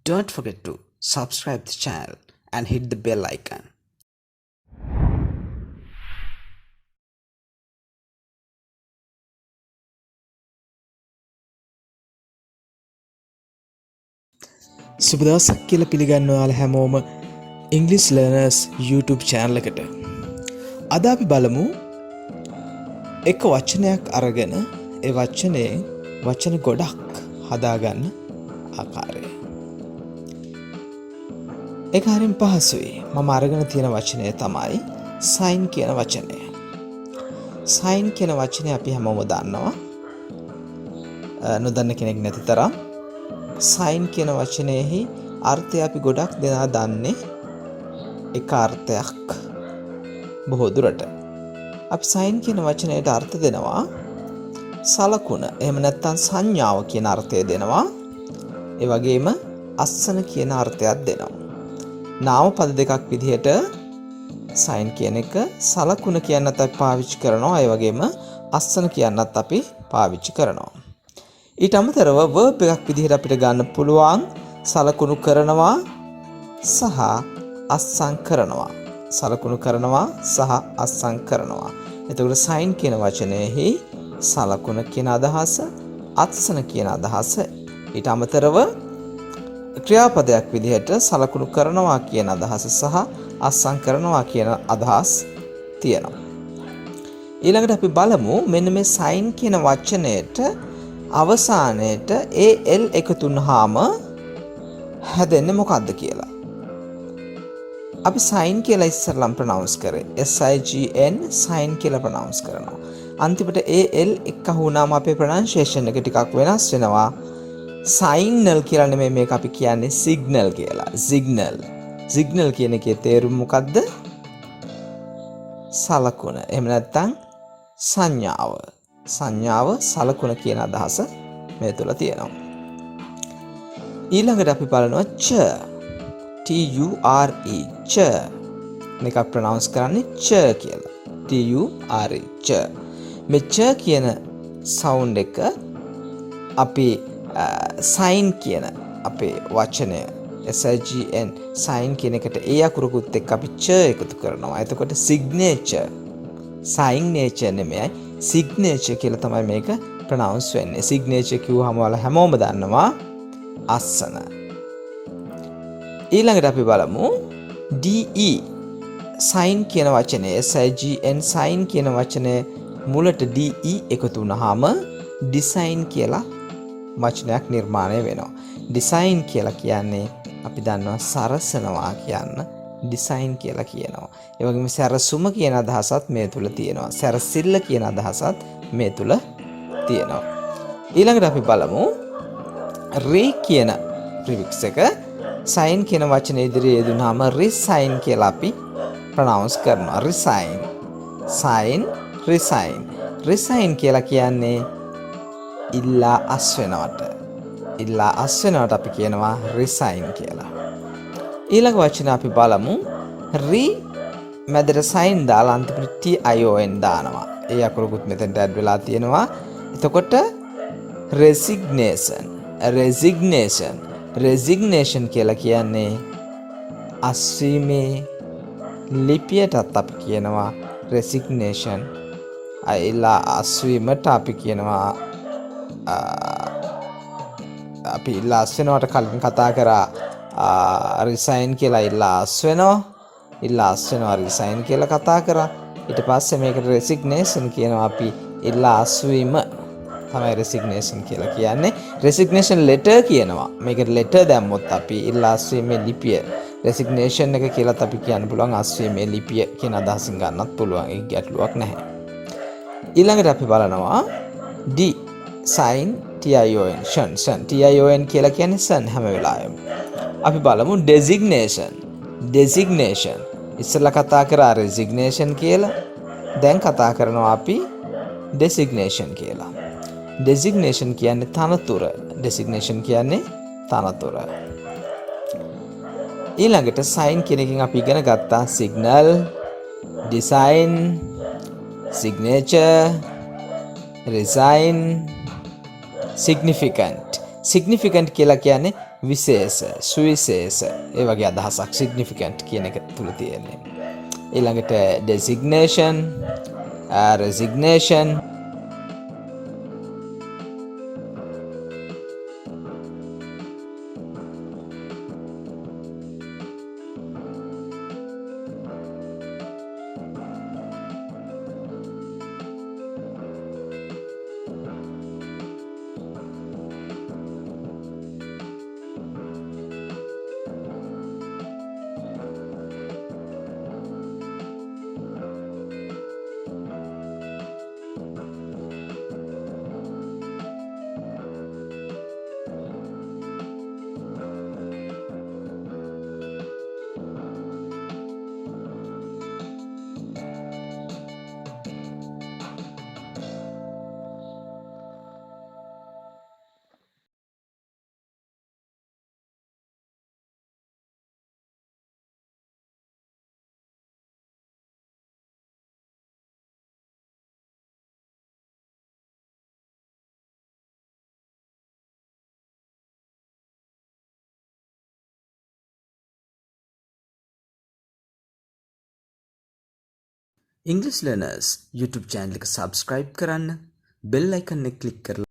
Don't forget to subscribe the channel and hit the bell icon. සුබ දවසක් කියලා පිළිගන්නවා ඔයාලා හැමෝම English Learners YouTube channel එකට. අද අපි බලමු එක වචනයක් අරගෙන ඒ වචනේ වචන ගොඩක් හදාගන්න ආකාරය. ඒක හරිම පහසුයි. මම අරගෙන තියෙන වචනය තමයි sign කියන වචනය. sign කියන වචනේ අපි හැමෝම දන්නවා. නොදන්න කෙනෙක් නැති තරම්. sign කියන වචනයෙහි අර්ථය අපි ගොඩක් දෙනා දන්නේ එක අර්ථයක් බොහෝ දුරට. අපි sign කියන වචනයට අර්ථ දෙනවා සලකුණ. එහෙම නැත්නම් සංඥාව කියන අර්ථය දෙනවා. ඒ වගේම අස්සන කියන අර්ථයක් දෙනවා. නාම පද දෙකක් විදිහට sign කියන එක සලකුණ කියන්නත් අපි පාවිච්චි කරනවා. ඒ වගේම අස්සන කියන්නත් අපි පාවිච්චි කරනවා. ඊට අමතරව verb එකක් විදිහට අපිට ගන්න පුළුවන් සලකුණු කරනවා සහ අස්සම් කරනවා. සලකුණු කරනවා සහ අස්සම් කරනවා. එතකොට sign කියන වචනයේහි සලකුණ කියන අදහස, අස්සන කියන අදහස, ඊට අමතරව ක්‍රියාපදයක් විදිහට සලකුණු කරනවා කියන අදහස සහ අස්සම් කරනවා කියන අදහස් තියෙනවා. ඊළඟට අපි බලමු මෙන්න මේ sign කියන වචනයට අවසානයේට al එකතු වුනහම හැදෙන්නේ මොකක්ද කියලා. අපි sign කියලා ඉස්සරලම් ප්‍රොනවුන්ස් කරේ. sign sign කියලා ප්‍රොනවුන්ස් කරනවා. අන්තිමට al එක වුණාම අපේ ප්‍රොනන්සියේෂන් එක ටිකක් වෙනස් වෙනවා. signal කියලා නෙමෙයි මේක අපි කියන්නේ signal කියලා. signal. signal කියන එකේ තේරුම මොකද්ද? සලකුණ. එහෙම නැත්නම් සංඥාව. සංඥාව සලකුණ කියන අදහස මේ තුල තියෙනවා. ඊළඟට අපි බලනවා ch. ch මේක ප්‍රොනවුන්ස් කරන්නේ ch කියලා. ch. මේ ch කියන සවුන්ඩ් එක අපි sign කියන අපේ වචනය sign sign කියන එකට ඒ අකුරකුත් එක්ක අපි ch එකතු කරනවා. එතකොට signature signature නෙමෙයි signature කියලා තමයි මේක ප්‍රොනවුන්ස් වෙන්නේ. signature කිව්වහම ඔයාලා හැමෝම දන්නවා අස්සන. ඊළඟට අපි බලමු de sign කියන වචනේ sign කියන වචනේ මුලට de එකතු වුනහම design කියලා වචනයක් නිර්මාණය වෙනවා. design කියලා කියන්නේ අපි දන්නවා සරසනවා කියන්න design කියලා කියනවා. ඒ වගේම සැරසුම කියන අදහසත් මේ තුල තියෙනවා. සැරසිල්ල කියන අදහසත් මේ තුල තියෙනවා. ඊළඟට අපි බලමු re කියන prefix එක sign කියන වචනේ ඉදිරියේ යෙදුනහම resign කියලා අපි ප්‍රොනවුන්ස් කරනවා. resign sign resign resign කියලා කියන්නේ ඉල්ලා අස් වෙනවට. ඉල්ලා අස් වෙනවට අපි කියනවා resign කියලා. ඊළඟ වචන අපි බලමු re මැදට sign දාලා අන්තිමට tion දානවා. ඒ අකුරකුත් මෙතෙන්ට ඇඩ් වෙලා තියෙනවා. එතකොට resignation resignation resignation කියලා කියන්නේ අස්වීමේ ලිපියටත් අපි කියනවා resignation. අයලා අස්වීමට අපි කියනවා අපි ඉල්ලා අස් වෙනවට කලින් කතා කරා resign කියලා ඉල්ලා අස් වෙනවා. ඉල්ලා අස් වෙනවා resign කියලා කතා කරා. ඊට පස්සේ මේකට resignation කියනවා අපි ඉල්ලා අස්වීම තමයි resignation කියලා කියන්නේ. resignation letter කියනවා. මේකට letter දැම්මොත් අපි ඉල්ලා අස්වීමේ ලිපිය resignation එක කියලාත් අපි කියන්න පුළුවන්. අස්වීමේ ලිපිය කියන අදහසින් ගන්නත් පුළුවන්. ඒක ගැටලුවක් නැහැ. ඊළඟට අපි බලනවා d sign tion කියලා කියන්නේ sun හැම වෙලාවෙම. අපි බලමු designation designation ඉස්සෙල්ලා කතා කරා resignation කියලා. දැන් කතා කරනවා අපි designation කියලා. designation කියන්නේ තනතුර. designation කියන්නේ තනතුර. ඊළඟට sign කියන එකෙන් අපි ඉගෙන ගත්තා signal, design, signature, resign, significant. Significant කියලා කියන්නේ විශේෂ, සුවිශේෂ ඒ වගේ අදහසක් සිග්නිෆිකන්ට් කියන එක තුල තියෙන්නේ. ඊළඟට designation, resignation, ඉංග්‍රීසි ලර්නර්ස් YouTube channel එක subscribe කරන්න, bell icon එක click කරලා